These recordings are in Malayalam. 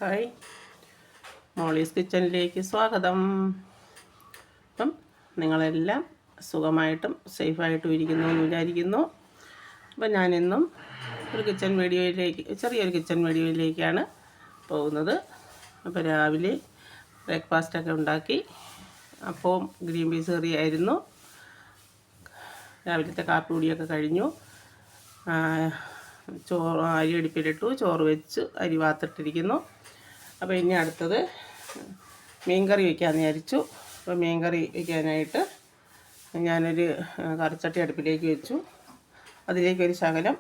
ഹായ്, മോളീസ് കിച്ചണിലേക്ക് സ്വാഗതം. അപ്പം നിങ്ങളെല്ലാം സുഖമായിട്ടും സേഫായിട്ടും ഇരിക്കുന്നു എന്ന് വിചാരിക്കുന്നു. അപ്പം ഞാനിന്നും ചെറിയൊരു കിച്ചൺ വീഡിയോയിലേക്കാണ് പോകുന്നത്. അപ്പോൾ രാവിലെ ബ്രേക്ക്ഫാസ്റ്റൊക്കെ ഉണ്ടാക്കി. അപ്പവും ഗ്രീൻ പീസ് കറിയായിരുന്നു. രാവിലത്തെ കാപ്പി കുടിയൊക്കെ കഴിഞ്ഞു. അരി അടുപ്പിലിട്ടു, ചോറ് വെച്ച് അരി വാർത്തിട്ടിരിക്കുന്നു. അപ്പോൾ ഇനി അടുത്തത് മീൻകറി വയ്ക്കാമെന്ന് വിചാരിച്ചു. അപ്പോൾ മീൻകറി വയ്ക്കാനായിട്ട് ഞാനൊരു കറിച്ചട്ടി അടുപ്പിലേക്ക് വെച്ചു. അതിലേക്കൊരു ശകലം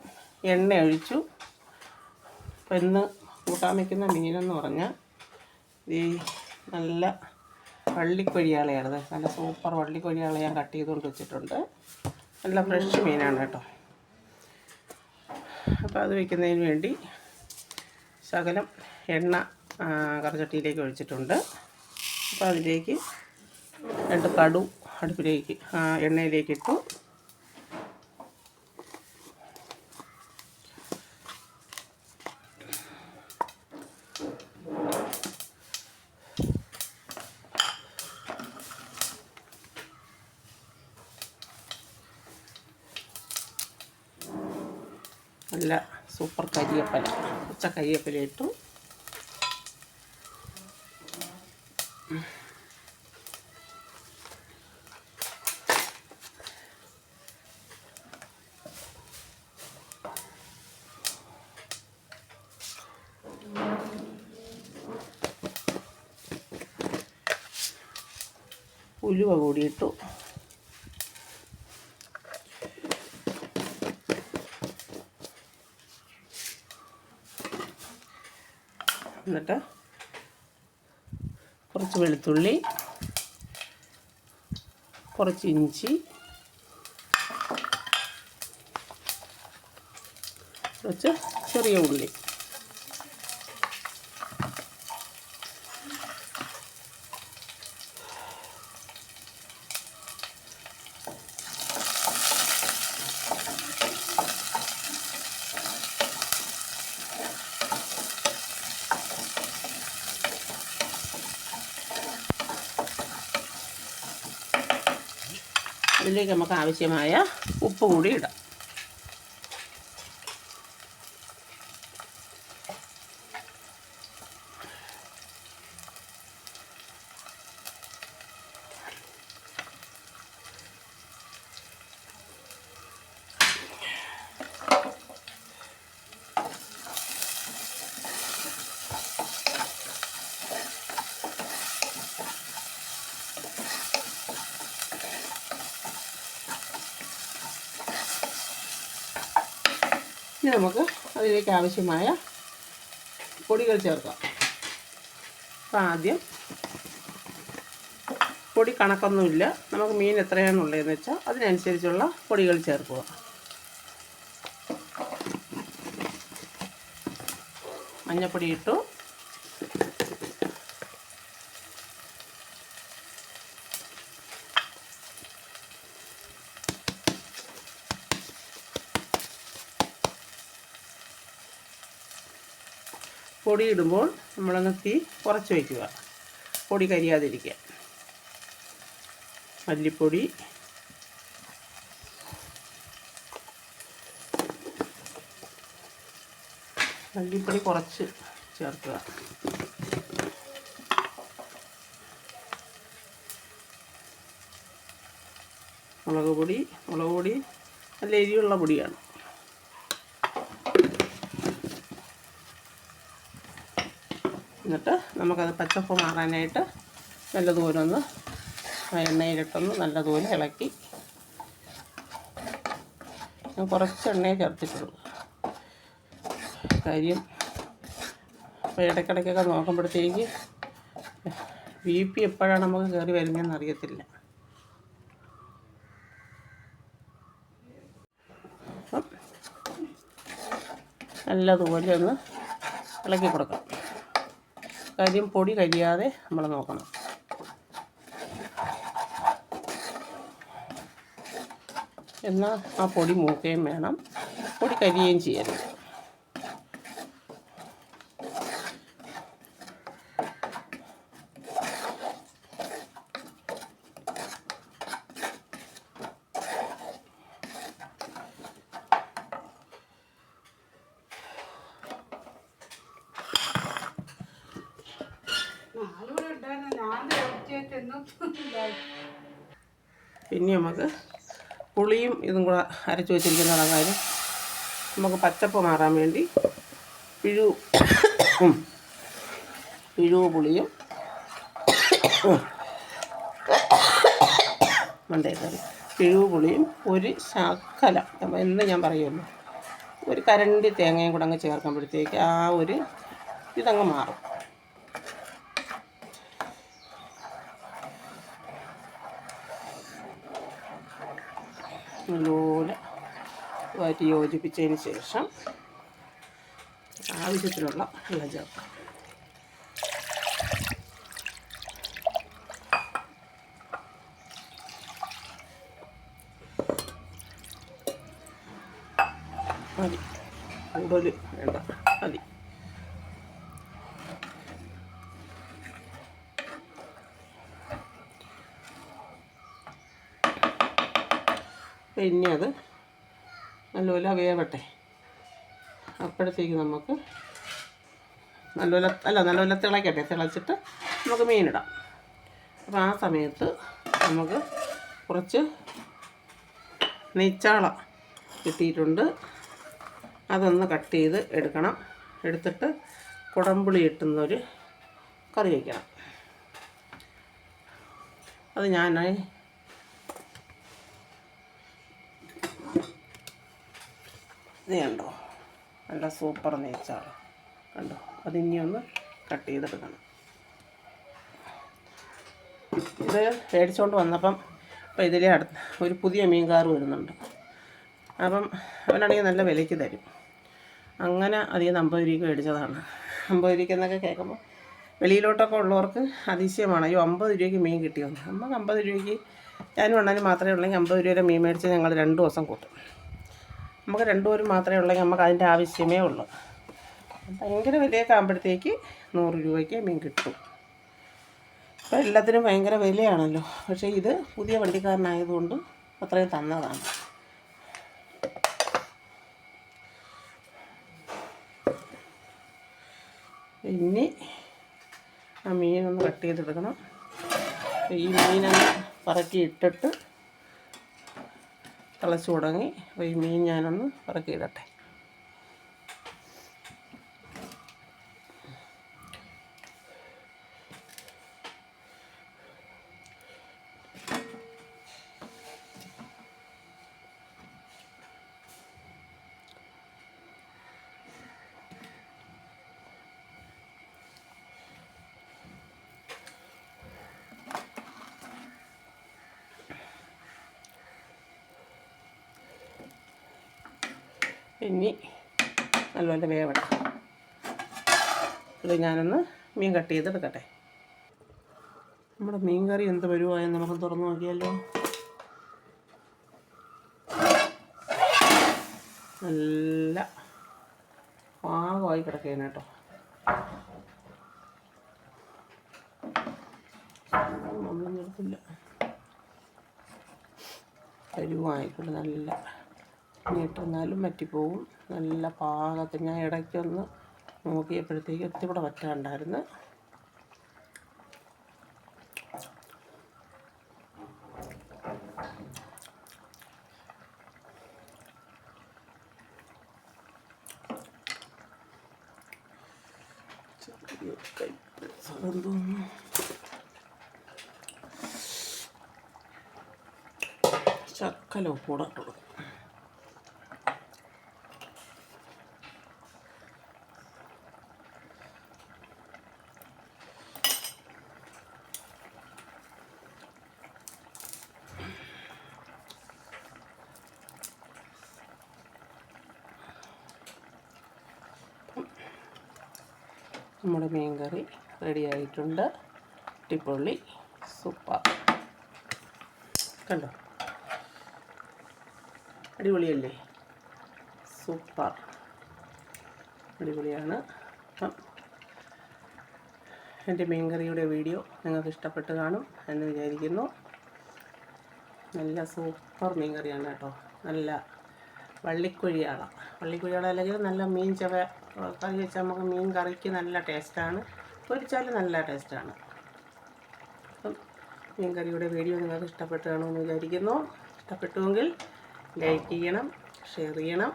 എണ്ണ ഒഴിച്ചു. അപ്പോൾ ഇന്ന് കൂട്ടാൻ വയ്ക്കുന്ന മീനെന്ന് പറഞ്ഞാൽ ഈ നല്ല വള്ളിക്കൊഴിയാളയാണ്. നല്ല സൂപ്പർ വള്ളിക്കൊഴിയാളെ ഞാൻ കട്ട് ചെയ്തുകൊണ്ട് വെച്ചിട്ടുണ്ട്. നല്ല ഫ്രഷ് മീനാണ് കേട്ടോ. അപ്പോൾ അത് വയ്ക്കുന്നതിന് വേണ്ടി ശകലം എണ്ണ കറിച്ചട്ടിയിലേക്ക് ഒഴിച്ചിട്ടുണ്ട്. അപ്പോൾ അതിലേക്ക് 2 കടു അടുപ്പിലേക്ക് എണ്ണയിലേക്ക് ഇട്ടു. നല്ല സൂപ്പർ കരിവേപ്പില, പച്ച കരിവേപ്പില ഇട്ടു. ഉലുവ കൂടിയിട്ടു. എന്നിട്ട് കുറച്ച് വെളുത്തുള്ളി, കുറച്ച് ഇഞ്ചി, കുറച്ച് ചെറിയ ഉള്ളി, അതിലേക്ക് നമുക്ക് ആവശ്യമായ ഉപ്പ് കൂടി ഇടാം. ഇനി നമുക്ക് അതിലേക്ക് ആവശ്യമായ പൊടികൾ ചേർക്കാം. അപ്പം ആദ്യം പൊടി കണക്കൊന്നുമില്ല, നമുക്ക് മീൻ എത്രയാണുള്ളതെന്ന് വെച്ചാൽ അതിനനുസരിച്ചുള്ള പൊടികൾ ചേർക്കുക. മഞ്ഞൾപ്പൊടി ഇട്ടു. പൊടി ഇടുമ്പോൾ നമ്മളൊന്ന് തീ കുറച്ച് വയ്ക്കുക, പൊടി കരിയാതിരിക്കുക. മല്ലിപ്പൊടി, മല്ലിപ്പൊടി കുറച്ച് ചേർക്കുക. മുളക് പൊടി നല്ല എരിയുള്ള പൊടിയാണ്. എന്നിട്ട് നമുക്കത് പച്ചപ്പ് മാറാനായിട്ട് നല്ലതുപോലെ ഒന്ന് എണ്ണയിലിട്ടൊന്ന് നല്ലതുപോലെ ഇളക്കി. ഞാൻ കുറച്ച് എണ്ണയെ ചേർത്തിട്ടുള്ളൂ. കാര്യം അപ്പോൾ ഇടയ്ക്കിടയ്ക്കൊക്കെ നോക്കുമ്പോഴത്തേക്ക് BP എപ്പോഴാണ് നമുക്ക് കയറി വരുന്നതെന്ന് അറിയത്തില്ല. അപ്പം നല്ലതുപോലെ ഒന്ന് ഇളക്കി കൊടുക്കാം. കാര്യം പൊടി കരിയാതെ നമ്മൾ നോക്കണം. എന്നാൽ ആ പൊടി മൂക്കുകയും വേണം, പൊടി കരിയുകയും ചെയ്യരുത്. പിന്നെ നമുക്ക് പുളിയും ഇതും കൂടെ അരച്ച് വെച്ചിരിക്കുന്നതാണ്. നമുക്ക് പച്ചപ്പ് മാറാൻ വേണ്ടി പിഴുവ് പുളിയും പിഴുവ് പുളിയും ഒരു ശകലം എന്ന് ഞാൻ പറയുമല്ലോ ഒരു കരണ്ടി തേങ്ങയും കൂടെ അങ്ങ് ചേർക്കുമ്പോഴത്തേക്ക് ആ ഒരു ഇതങ്ങ് മാറും. നല്ലപോലെ വഴറ്റി യോജിപ്പിച്ചതിന് ശേഷം ആവശ്യത്തിനുള്ള വെള്ളം ചേർക്കാം. മതി, കൂടുതൽ വേണ്ട, മതി. പിന്നെ അത് നല്ലപോലെ അപ്പോഴത്തേക്ക് നമുക്ക് നല്ലപോലെ തിളച്ചിട്ട് നമുക്ക് മീനിടാം. അപ്പോൾ ആ സമയത്ത് നമുക്ക് കുറച്ച് നെയ്ച്ചാള കിട്ടിയിട്ടുണ്ട്, അതൊന്ന് കട്ട് ചെയ്ത് എടുക്കണം. എടുത്തിട്ട് കുടംപുളി ഇട്ടുന്നൊരു കറി വയ്ക്കണം. അത് ഞാൻ ഇത് കണ്ടോ, നല്ല സൂപ്പർ നെയ്ച്ചാള കണ്ടോ, അതിനി ഒന്ന് കട്ട് ചെയ്തെടുക്കണം. ഇത് മേടിച്ചുകൊണ്ട് വന്നപ്പം ഇപ്പം ഇതിലെ ഒരു പുതിയ മീൻകാർ വരുന്നുണ്ട്. അപ്പം അവനാണെങ്കിൽ നല്ല വിലയ്ക്ക് തരും. അങ്ങനെ അധികം 50 രൂപയ്ക്ക് മേടിച്ചതാണ്. 50 രൂപയ്ക്കെന്നൊക്കെ കേൾക്കുമ്പോൾ വെളിയിലോട്ടൊക്കെ ഉള്ളവർക്ക് അതിശയമാണ്, അയ്യോ 50 രൂപയ്ക്ക് മീൻ കിട്ടിയെന്ന്. നമുക്ക് 50 രൂപയ്ക്ക് ഞാനും അണ്ണനും മാത്രമേ ഉള്ളെങ്കിൽ 50 രൂപയുടെ മീൻ മേടിച്ച് ഞങ്ങൾ 2 ദിവസം കൂട്ടും. നമുക്ക് 2 പേരും മാത്രമേ ഉള്ളെങ്കിൽ നമുക്ക് അതിൻ്റെ ആവശ്യമേ ഉള്ളൂ. ഭയങ്കര വിലയൊക്കെ ആകുമ്പോഴത്തേക്ക് 100 രൂപയ്ക്ക് മീൻ കിട്ടും. ഇപ്പോൾ എല്ലാത്തിനും ഭയങ്കര വിലയാണല്ലോ. പക്ഷേ ഇത് പുതിയ വണ്ടിക്കാരനായതുകൊണ്ട് അത്രയും തന്നതാണ്. ഇനി ആ മീനൊന്ന് കട്ട് ചെയ്തെടുക്കണം. ഈ മീനൊന്ന് പറക്കി ഇട്ടിട്ട് തിളച്ച് തുടങ്ങി. അപ്പോൾ ഈ മീൻ ഞാനൊന്ന് പറക്കിയിടട്ടെ. ഇനി നല്ലപോലെ വേവട്ടെ. ഇത് ഞാനൊന്ന് മീൻ കട്ട് ചെയ്തെടുക്കട്ടെ. നമ്മുടെ മീൻ കറി എന്ത് വരുവായെന്ന് നമുക്ക് തുറന്ന് നോക്കിയാലോ. നല്ല പാകമായി കിടക്കുകയാണ് കേട്ടോ. നമ്മളൊന്നും എടുത്തില്ല, പരുവായിക്കൊണ്ട് നല്ല നീട്ടിരുന്നാലും വറ്റിപ്പോവും. നല്ല പാകത്തിന് ഞാൻ ഇടയ്ക്കൊന്ന് നോക്കിയപ്പോഴത്തേക്ക് ഒത്തിരി കൂടെ വറ്റാണ്ടായിരുന്നു. ശകലം കൂടെ കൊടുക്കും. നമ്മുടെ മീൻ കറി റെഡി ആയിട്ടുണ്ട്. അടിപൊളി സൂപ്പർ കണ്ടോ, അടിപൊളിയല്ലേ, സൂപ്പർ അടിപൊളിയാണ്. അപ്പം എൻ്റെ മീൻ കറിയുടെ വീഡിയോ നിങ്ങൾക്ക് ഇഷ്ടപ്പെട്ട് കാണും എന്ന് വിചാരിക്കുന്നു. നല്ല സൂപ്പർ മീൻ കറിയാണ് കേട്ടോ. നല്ല വള്ളിക്കുഴിയാള അല്ലെങ്കിൽ നല്ല മീൻ കറി വെച്ചാൽ നമുക്ക് മീൻ കറിക്ക് നല്ല ടേസ്റ്റാണ്, പൊരിച്ചാൽ നല്ല ടേസ്റ്റാണ്. അപ്പം മീൻകറിയുടെ വീഡിയോ നിങ്ങൾക്ക് ഇഷ്ടപ്പെട്ടു കാണുമെന്ന് വിചാരിക്കുന്നു. ഇഷ്ടപ്പെട്ടുവെങ്കിൽ ലൈക്ക് ചെയ്യണം, ഷെയർ ചെയ്യണം.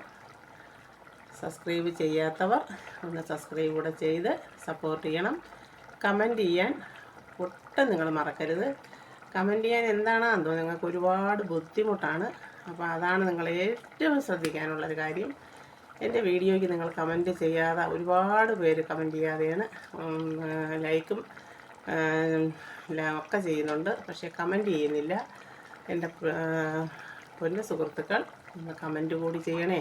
സബ്സ്ക്രൈബ് ചെയ്യാത്തവർ ഒന്ന് സബ്സ്ക്രൈബ് കൂടെ ചെയ്ത് സപ്പോർട്ട് ചെയ്യണം. കമൻറ്റ് ചെയ്യാൻ ഒട്ടും നിങ്ങൾ മറക്കരുത്. കമൻറ്റ് ചെയ്യാൻ എന്താണെന്ന് തോന്നുന്നു നിങ്ങൾക്ക് ഒരുപാട് ബുദ്ധിമുട്ടാണ്. അപ്പോൾ അതാണ് നിങ്ങൾ ഏറ്റവും ശ്രദ്ധിക്കാനുള്ളൊരു കാര്യം. എൻ്റെ വീഡിയോയ്ക്ക് നിങ്ങൾ കമൻറ്റ് ചെയ്യാതെ ഒരുപാട് പേര് കമൻറ്റ് ചെയ്യാതെയാണ് ലൈക്കും ഒക്കെ ചെയ്യുന്നുണ്ട്, പക്ഷേ കമൻറ്റ് ചെയ്യുന്നില്ല. എൻ്റെ പൊന്നു സുഹൃത്തുക്കൾ ഒന്ന് കമൻറ്റ് കൂടി ചെയ്യണേ.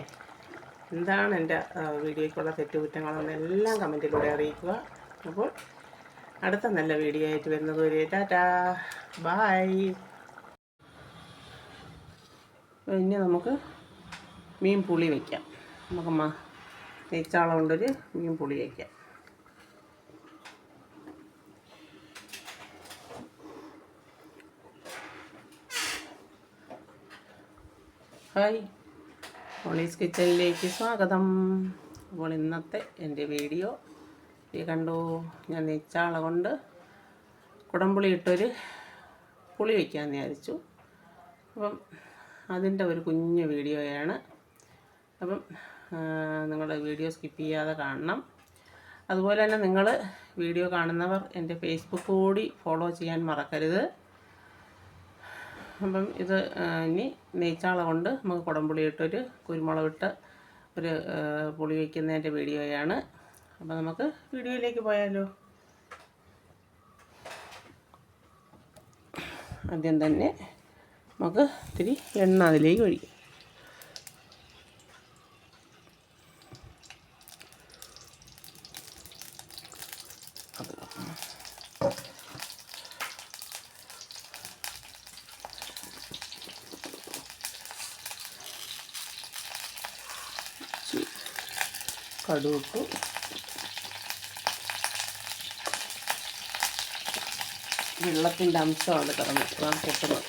എന്താണ് എൻ്റെ വീഡിയോയ്ക്കുള്ള തെറ്റുകുറ്റങ്ങളെന്നെല്ലാം കമൻറ്റിലൂടെ അറിയിക്കുക. അപ്പോൾ അടുത്ത നല്ല വീഡിയോ ആയിട്ട് വരുന്നത് വരെ ടാറ്റാ ബായ്. ഇനി നമുക്ക് മീൻ പുളി വയ്ക്കാം. നമുക്ക് നെയ്ച്ചാളം കൊണ്ടൊരു മീൻ പുളി വയ്ക്കാം. ഹായ്, മോളീസ് കിച്ചണിലേക്ക് സ്വാഗതം. അപ്പോൾ ഇന്നത്തെ എൻ്റെ വീഡിയോ കണ്ടു. ഞാൻ നെയ്ച്ചാള കൊണ്ട് കുടംപുളി ഇട്ടൊരു പുളി വയ്ക്കാമെന്ന് വിചാരിച്ചു. അപ്പം അതിൻ്റെ ഒരു കുഞ്ഞു വീഡിയോയാണ്. അപ്പം നിങ്ങൾ വീഡിയോ സ്കിപ്പ് ചെയ്യാതെ കാണണം. അതുപോലെ തന്നെ നിങ്ങൾ വീഡിയോ കാണുന്നവർ എൻ്റെ ഫേസ്ബുക്ക് കൂടി ഫോളോ ചെയ്യാൻ മറക്കരുത്. അപ്പം ഇത് ഇനി നെയ്ച്ചാള കൊണ്ട് നമുക്ക് കുടംപുളി ഇട്ടൊരു കുരുമുളകിട്ട് ഒരു പുളി വയ്ക്കുന്നതിൻ്റെ വീഡിയോയാണ്. അപ്പോൾ നമുക്ക് വീഡിയോയിലേക്ക് പോയാലോ. ആദ്യം തന്നെ നമുക്ക് ഇത്തിരി എണ്ണ അതിലേക്ക് ഒഴിക്കാം. കടുക്, വെള്ളത്തിൻ്റെ അംശമാണ് പൊട്ടുന്നത്.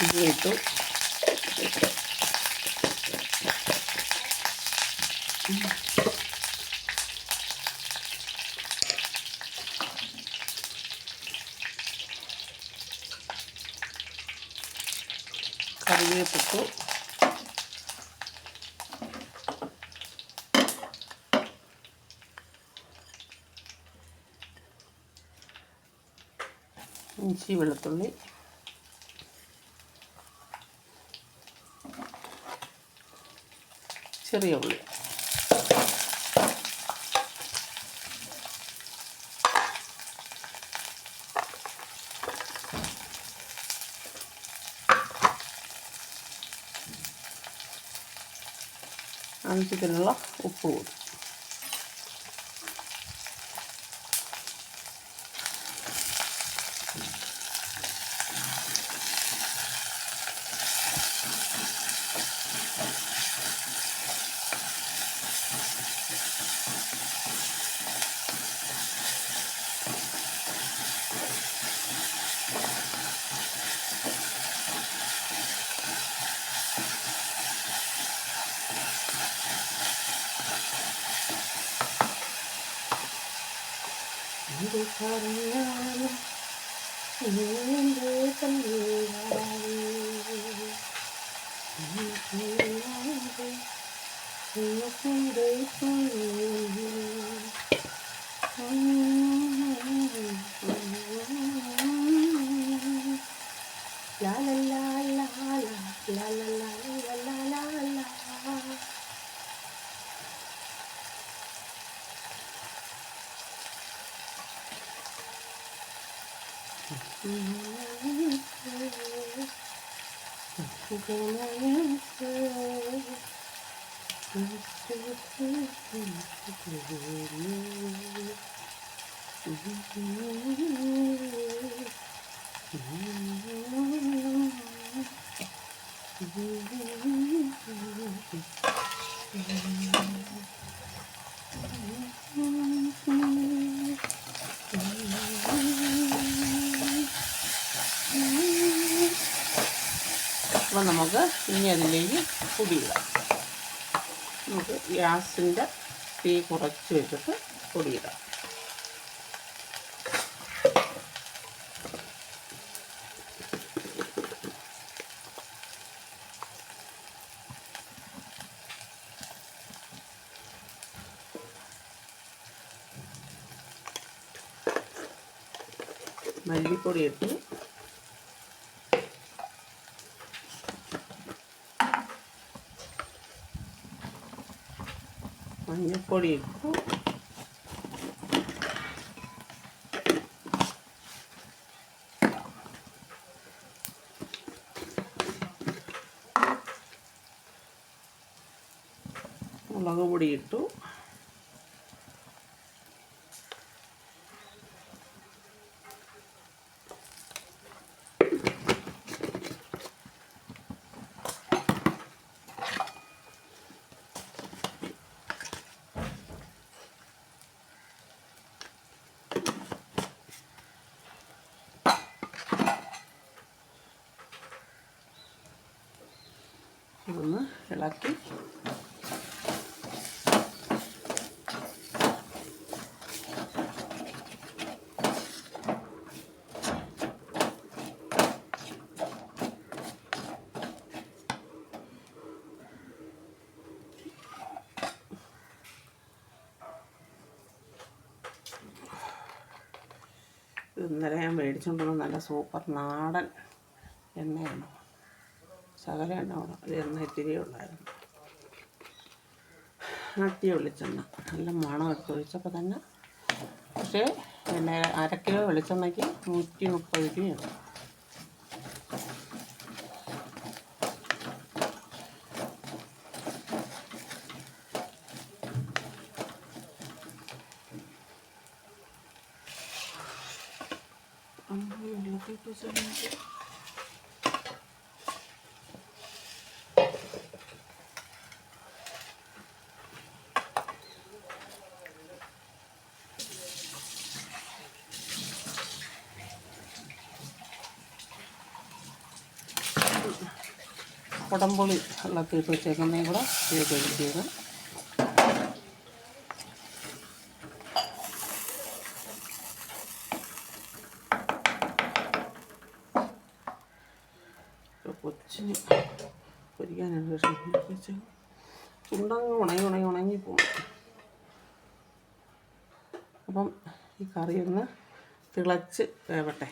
ഇത് ഇട്ടു. കറിവേപ്പിട്ടു. ഇഞ്ചി, വെളുത്തുള്ളി, ചെറിയ ഉള്ളി, ആവശ്യത്തിനുള്ള ഉപ്പ് കൂടി. La la la la la la la la la la la. അപ്പോൾ നമുക്ക് ഇനി അതിലേക്ക് പൊടി ഇടാം. നമുക്ക് ഗ്യാസിൻ്റെ തീ കുറച്ച് വെച്ചിട്ട് പൊടിയിടാം. മല്ലിപ്പൊടി ഇട്ടു. മഞ്ഞൾപ്പൊടി ഇട്ടു. മുളക് പൊടി ഇട്ടു. ഇതൊന്ന് ഇളക്കി ഇന്നലെ ഞാൻ മേടിച്ചുകൊണ്ടുവന്ന നല്ല സൂപ്പർ നാടൻ എണ്ണയാണ്. ശകല എണ്ണ വേണം, അത് എണ്ണ ഇത്തിരി ഉണ്ടായിരുന്നു. ആട്ടിയ വെളിച്ചെണ്ണ നല്ല മണം എടുത്ത് ഒഴിച്ചപ്പോൾ തന്നെ. പക്ഷേ പിന്നെ 1/2 കിലോ വെളിച്ചെണ്ണയ്ക്ക് 130 രൂപയാണ്. കുടംപുളി വെള്ളത്തിട്ട് വെച്ചേക്കുന്നതും കൂടെ ഇത് കഴിക്കുക. കൊച്ചിന് പൊരിക്കാനാണ് വെച്ച് ചുണ്ടങ്ങ് ഉണങ്ങി പോകും. അപ്പം ഈ കറി ഒന്ന് തിളച്ച് വേവട്ടെ.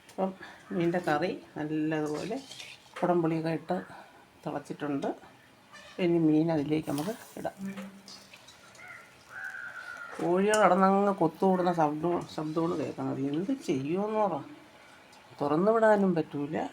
അപ്പം മീൻ്റെ കറി നല്ലതുപോലെ കുടംപുളിയൊക്കെ ഇട്ട് തിളച്ചിട്ടുണ്ട്. ഇനി മീൻ അതിലേക്ക് നമുക്ക് ഇടാം. കോഴികൾ കടന്നങ്ങ് കൊത്തുകൂടുന്ന ശബ്ദമാണ് കേൾക്കുന്നത്. എന്ത് ചെയ്യുമെന്ന് പറ, തുറന്നു വിടാനും പറ്റൂല.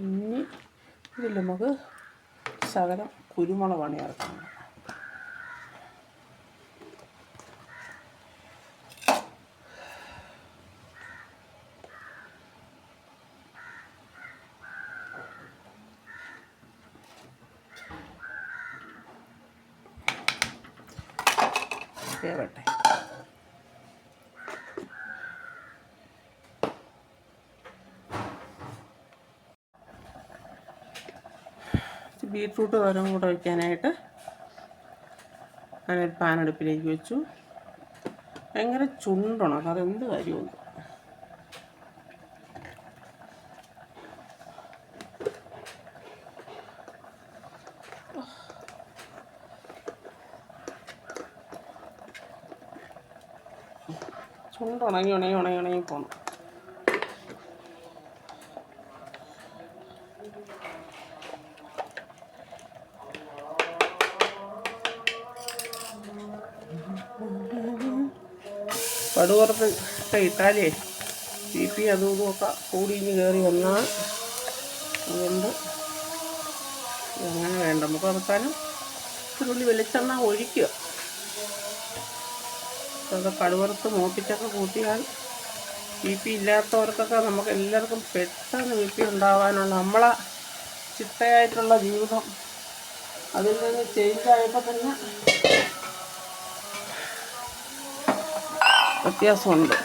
ഇനി ഇതിൽ നമുക്ക് ശകലം കുരുമുളകാണ് ചേർക്കുന്നത്. വേവട്ടെ. ബീറ്റ്റൂട്ട് തോരൻ കൂടെ വയ്ക്കാനായിട്ട് ഞാനൊരു പാനടുപ്പിലേക്ക് വെച്ചു. ഭയങ്കര ചുണ്ടുണക്ക്, അതെന്ത് കാര്യമുണ്ട്. ചുണ്ട് ഉണങ്ങി ഉണങ്ങി ഉണങ്ങി ഉണങ്ങി പോകണം. കടുവറുത്ത് ഇട്ടാലേ BP അതും ഇതുമൊക്കെ കൂടിഞ്ഞ് കയറി വന്നാൽ അതുകൊണ്ട് അങ്ങനെ വേണ്ട. നമുക്ക് അവസാനം ചുരുളി വെളിച്ചെണ്ണ ഒഴിക്കുക. അത് കടുവറുത്ത് മൂപ്പിച്ചൊക്കെ കൂട്ടിയാൽ BP ഇല്ലാത്തവർക്കൊക്കെ നമുക്ക് എല്ലാവർക്കും പെട്ടെന്ന് BP ഉണ്ടാവാനുള്ള നമ്മളെ ചിട്ടയായിട്ടുള്ള ജീവിതം അതിൽ നിന്ന് ചേഞ്ചായപ്പോൾ തന്നെ വ്യത്യാസമുണ്ട്.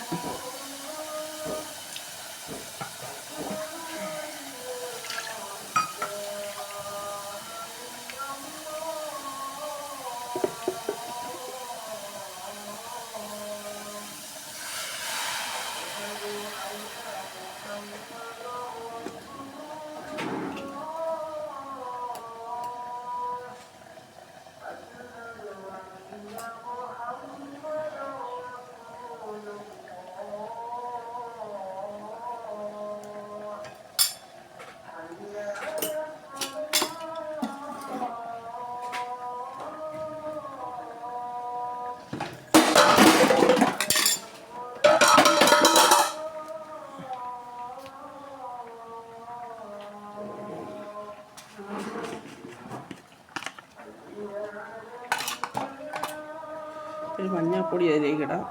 ഒരു മഞ്ഞൾപ്പൊടി അതിലേക്ക് ഇടാം.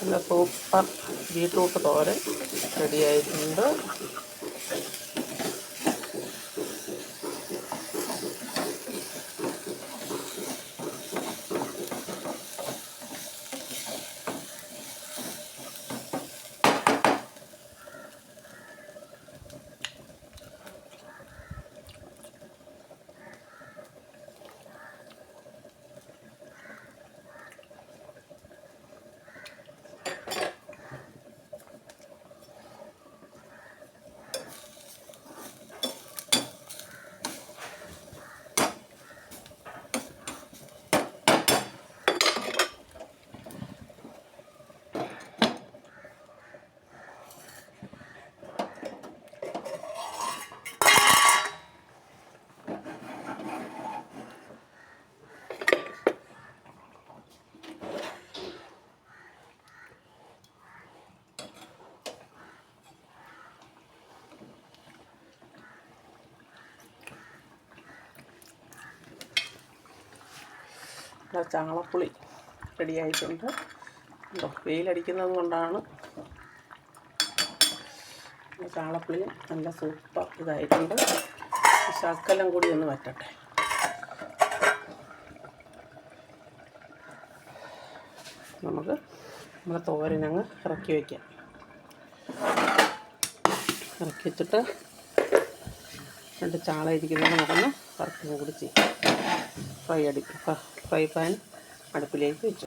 നല്ല സൂപ്പർ ബീട്രൂട്ട് തോരൻ റെഡിയായിട്ടുണ്ട്. ചാളപ്പുളി റെഡിയായിട്ടുണ്ട്. വെയിലടിക്കുന്നത് കൊണ്ടാണ്. ചാളപ്പുളി നല്ല സൂപ്പർ ഇതായിട്ടുണ്ട്. ശകലം കൂടി ഒന്ന് വറ്റട്ടെ. നമുക്ക് നമ്മുടെ തോരനങ്ങ് ഇറക്കി വയ്ക്കാം. ഇറക്കി വെച്ചിട്ട് രണ്ട് ചാള ഇരിക്കുന്നത് നമുക്കൊന്ന് വറുത്തും കൂടി ചെയ്യാം. ഫ്രൈ പാൻ അടുപ്പിലേക്ക് വെച്ചു.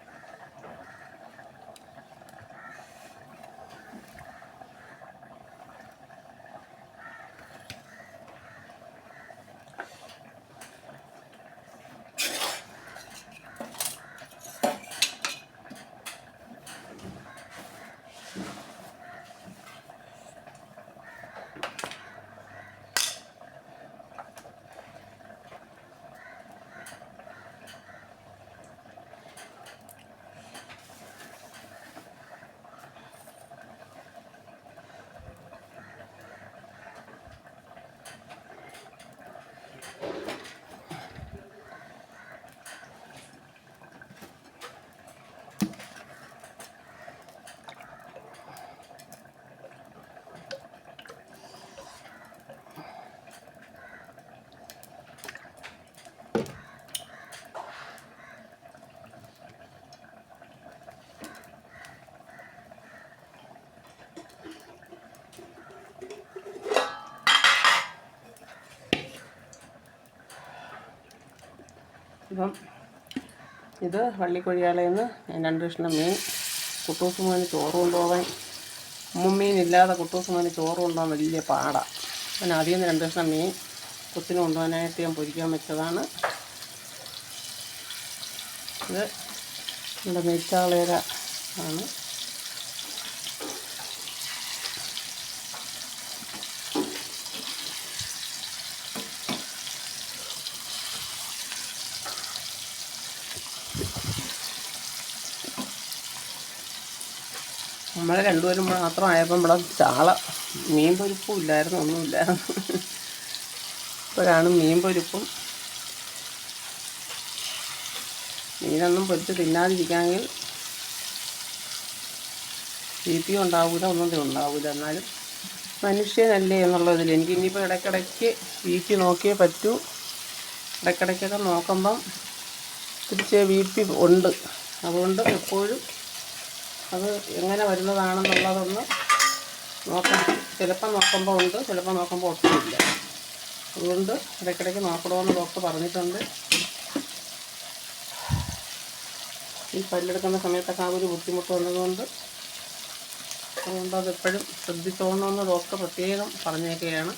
ഇപ്പം ഇത് വള്ളിക്കൊഴിയാലയിൽ നിന്ന് ഞാൻ 2 കഷ്ണം മീൻ കുട്ടൂസ് മോന് ചോറ് കൊണ്ടുപോകാൻ മീനില്ലാതെ കുട്ടൂസ് മോന് ചോറ് കൊണ്ടുപോകാൻ വലിയ പാടാണ്. പിന്നെ അതിൽ നിന്ന് 2 കഷ്ണം മീൻ കൊച്ചിന് കൊണ്ടുപോകാനായിട്ട് ഞാൻ പൊരിക്കാൻ വെച്ചതാണ്. ഇത് നമ്മുടെ നെയ്ച്ചാളേര ആണ്. നമ്മൾ രണ്ടുപേരും മാത്രമായപ്പോൾ ഇവിടെ ചാള മീൻ പൊരിപ്പും ഇല്ലായിരുന്നു, ഒന്നുമില്ലായിരുന്നു. ഇപ്പോഴാണ് മീൻ പൊരിപ്പും. മീനൊന്നും പൊരിച്ച് തിന്നാതിരിക്കാമെങ്കിൽ BP ഉണ്ടാവില്ല, ഒന്നും ഉണ്ടാവില്ല. എന്നാലും മനുഷ്യനല്ലേ എന്നുള്ളതിൽ എനിക്ക് ഇനിയിപ്പോൾ ഇടയ്ക്കിടയ്ക്ക് BP നോക്കിയേ പറ്റൂ. ഇടയ്ക്കിടയ്ക്കൊക്കെ നോക്കുമ്പം തിരിച്ച് BP ഉണ്ട്. അതുകൊണ്ട് എപ്പോഴും അത് എങ്ങനെ വരുന്നതാണെന്നുള്ളതൊന്ന് നോക്കാം. ചിലപ്പോൾ നോക്കുമ്പോൾ ഉണ്ട്, ചിലപ്പോൾ നോക്കുമ്പോൾ ഒട്ടുമില്ല. അതുകൊണ്ട് ഇടയ്ക്കിടയ്ക്ക് നോക്കണമെന്ന് ഡോക്ടർ പറഞ്ഞിട്ടുണ്ട്. ഈ പല്ലെടുക്കുന്ന സമയത്തൊക്കെ ആ ഒരു ബുദ്ധിമുട്ട് വന്നതുകൊണ്ട് അതുകൊണ്ട് അതെപ്പോഴും ശ്രദ്ധിച്ചോണമെന്ന് ഡോക്ടർ പ്രത്യേകം പറഞ്ഞേക്കുകയാണ്.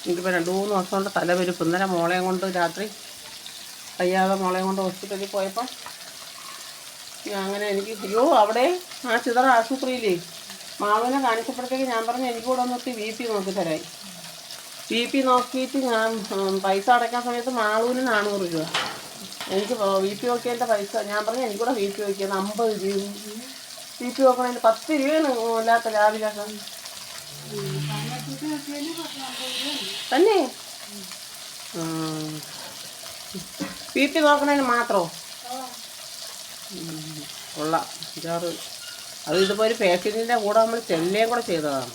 എനിക്കിപ്പോൾ 2-3 ദിവസം കൊണ്ട് തലപെരുപ്പ്. ഇന്നലെ മോളെയും കൊണ്ട് രാത്രി വയ്യാതെ മോളെയും കൊണ്ട് ഹോസ്പിറ്റലിൽ പോയപ്പോൾ അങ്ങനെ എനിക്ക് അവിടെ ആ ചിതറ ആശുപത്രിയിലേ മാളുവിനെ കാണിച്ചപ്പോഴത്തേക്ക് ഞാൻ പറഞ്ഞു എനിക്കൂടെ ഒന്നിട്ട് BP നോക്കി തരായി. BP നോക്കിയിട്ട് ഞാൻ പൈസ അടയ്ക്കാൻ സമയത്ത് മാളുവിന് 400 രൂപ. എനിക്ക് BP നോക്കിയതിൻ്റെ പൈസ ഞാൻ പറഞ്ഞു എനിക്കൂടെ BP നോക്കിയത് 50 രൂപ. BP നോക്കണതിന് 10 രൂപയാണ് ഇല്ലാത്ത രാവിലെ തന്നെ. BP നോക്കണതിന് മാത്രമോ? കൊള്ളാം. 5-6 അത് ഇതിപ്പോൾ ഒരു പേഷ്യൻറ്റിൻ്റെ കൂടെ നമ്മൾ ചെല്ലുകയും കൂടെ ചെയ്തതാണ്.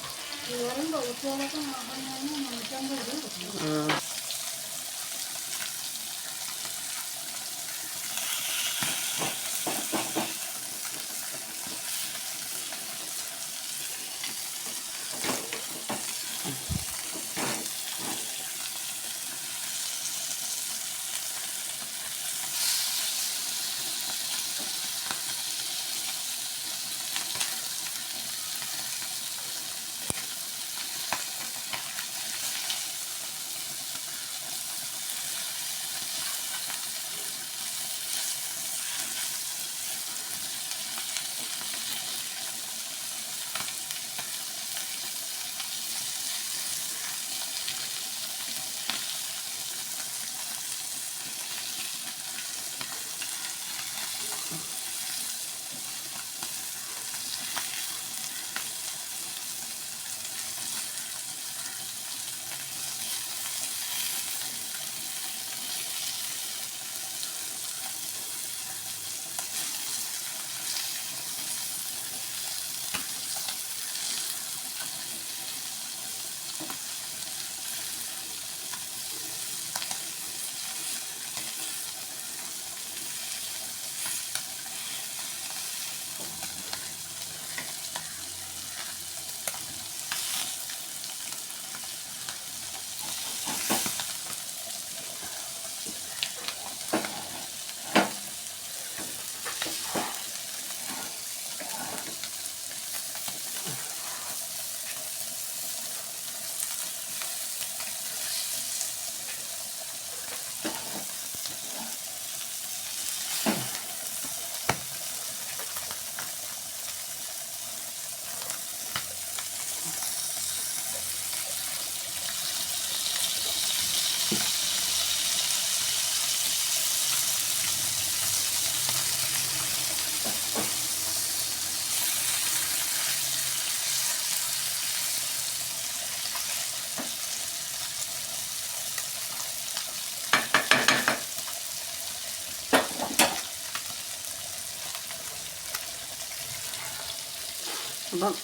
അപ്പം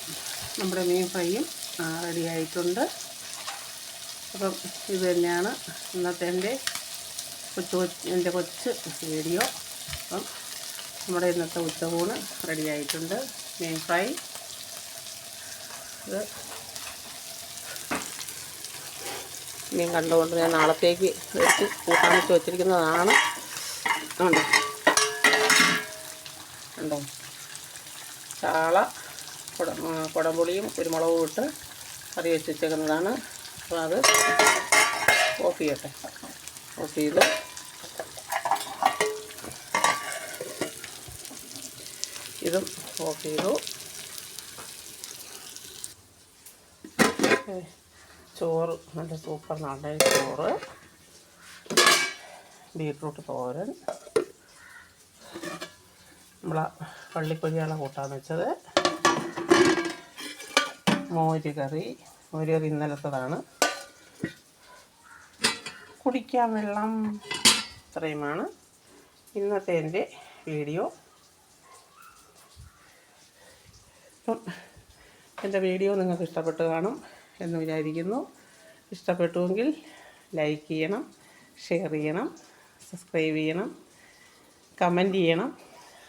നമ്മുടെ മീൻ ഫ്രൈയും റെഡി ആയിട്ടുണ്ട്. അപ്പം ഇത് തന്നെയാണ് ഇന്നത്തെ എൻ്റെ കൊച്ചു വീഡിയോ. അപ്പം നമ്മുടെ ഇന്നത്തെ ഉച്ചയൂണ് റെഡി ആയിട്ടുണ്ട്. മീൻ ഫ്രൈ, ഇത് മീൻ കണ്ടുകൊണ്ട് ഞാൻ നാളത്തേക്ക് വെച്ച് കൂട്ടാൻ വെച്ച് വെച്ചിരിക്കുന്നതാണ്. ഉണ്ടോ ഉണ്ടോ ചാള കുടംപുളിയും കുരുമുളകും ഇട്ട് കറി വെച്ച് വെച്ചേക്കുന്നതാണ്. അപ്പോൾ അത് ഓഫ് ചെയ്യട്ടെ. ഓഫ് ചെയ്ത് ഇതും ഓഫ് ചെയ്തു. ചോറ് നല്ല സൂപ്പർ നാടൻ ചോറ്, ബീട്രൂട്ട് തോരൻ, നമ്മളെ പള്ളിക്കൊഴിയാണ് കൂട്ടാൻ വെച്ചത്, മോര് കറി ഇന്നലത്തതാണ്, കുടിക്കാൻ വെള്ളം. ഇത്രയുമാണ് ഇന്നത്തെ എൻ്റെ വീഡിയോ. അപ്പം എൻ്റെ വീഡിയോ നിങ്ങൾക്ക് ഇഷ്ടപ്പെട്ട് കാണും എന്ന് വിചാരിക്കുന്നു. ഇഷ്ടപ്പെട്ടുവെങ്കിൽ ലൈക്ക് ചെയ്യണം, ഷെയർ ചെയ്യണം, സബ്സ്ക്രൈബ് ചെയ്യണം, കമൻറ്റ് ചെയ്യണം.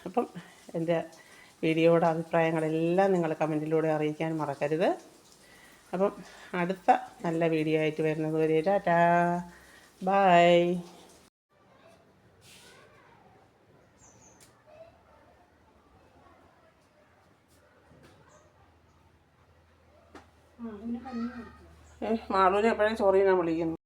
അപ്പം എൻ്റെ വീഡിയോയുടെ അഭിപ്രായങ്ങളെല്ലാം നിങ്ങൾ കമൻറ്റിലൂടെ അറിയിക്കാൻ മറക്കരുത്. അപ്പം അടുത്ത നല്ല വീഡിയോ ആയിട്ട് വരുന്നത് വരെ ടാറ്റാ, ബൈ. മാളൂനെ എപ്പോഴും ചോറിനാൻ വിളിക്കുന്നു.